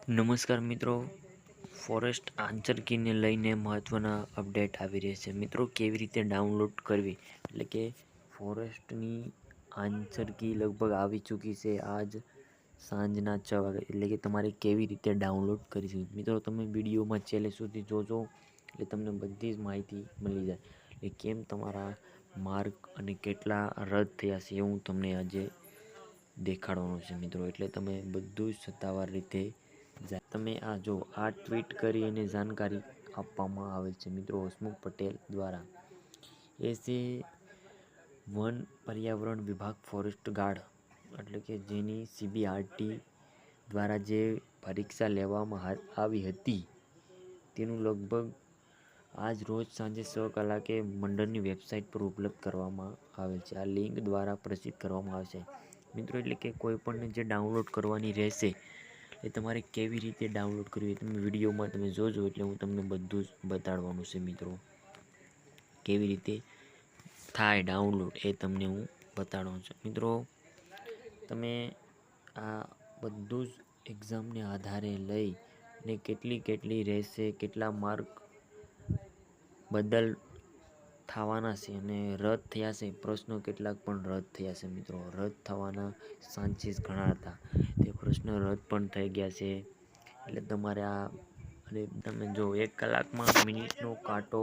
નમસ્કાર મિત્રો, forest answer કીને લઈને મહત્ત્વના અપડેટ આવી રહ્યા છે. મિત્રો, કેવી રીતે ડાઉનલોડ કરવી, એટલે કે ફોરેસ્ટની આન્સર કી લગભગ આવી ચૂકી છે આજ સાંજના 6 વાગે, એટલે કે તમારે કેવી રીતે ડાઉનલોડ કરીશું. મિત્રો, તમે વિડીયોમાં છેલ્લે સુધી જોજો એટલે તમને બધી જ માહિતી મળી જાય. એટલે કેમ તમારા માર્ક અને કેટલા રદ થયા છે એ હું તમને આજે દેખાડવાનું છે મિત્રો. એટલે તમે બધું જ સત્તાવાર રીતે તમે આ ટ્વીટ કરી અને જાણકારી આપવામાં આવે છે મિત્રો હસમુખ પટેલ દ્વારા. એ છે વન પર્યાવરણ વિભાગ ફોરેસ્ટ ગાર્ડ, એટલે કે જેની CBRT દ્વારા જે પરીક્ષા લેવામાં આવી હતી તેનું લગભગ આજ રોજ સાંજે 6 કલાકે મંડળની વેબસાઇટ પર ઉપલબ્ધ કરવામાં આવેલ છે. આ લિંક દ્વારા પ્રસિદ્ધ કરવામાં આવશે મિત્રો. એટલે કે કોઈ પણ જે ડાઉનલોડ કરવાની રહેશે એ તમારે કેવી રીતે ડાઉનલોડ કરવી તમે વિડીયોમાં તમે જોજો, એટલે હું તમને બધું જ બતાડવાનું છે મિત્રો. કેવી રીતે થાય ડાઉનલોડ એ તમને હું બતાડવાનું છું મિત્રો. તમે આ બધું જ એક્ઝામને આધારે લઈ ને કેટલી રહેશે, કેટલા માર્ક બદલ થવાના છે અને રદ થયા છે, પ્રશ્નો કેટલાક પણ રદ થયા છે મિત્રો. રદ થવાના ચાન્સીસ ઘણા હતા, તે પ્રશ્ન રદ પણ થઈ ગયા છે. એટલે તમારે અને તમે જો 1 કલાકમાં મિનિટનો કાંટો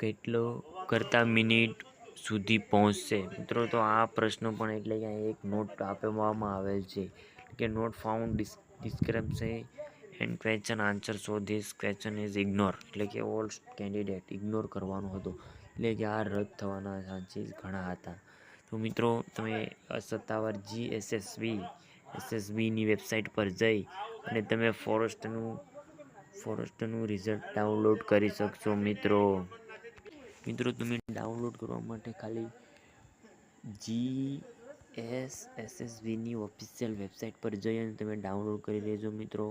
કેટલો કરતા મિનિટ સુધી પહોંચશે મિત્રો. તો આ પ્રશ્ન પણ એટલે કે એક નોટ આપવામાં આવેલ છે કે not found description and question answer, so this question is ignore, એટલે કે ઓલ કેન્ડિડેટ ઇગ્નોર કરવાનો હતો. એટલે કે આ રદ થવાના ચાન્સીસ ઘણા હતા. તો મિત્રો, તમે સત્તાવાર SSBની વેબસાઇટ પર જઈ અને તમે ફોરેસ્ટનું રિઝલ્ટ ડાઉનલોડ કરી શકશો મિત્રો. તમે ડાઉનલોડ કરવા માટે ખાલી GSSBની ઓફિશિયલ વેબસાઇટ પર જઈ અને તમે ડાઉનલોડ કરી લેજો મિત્રો.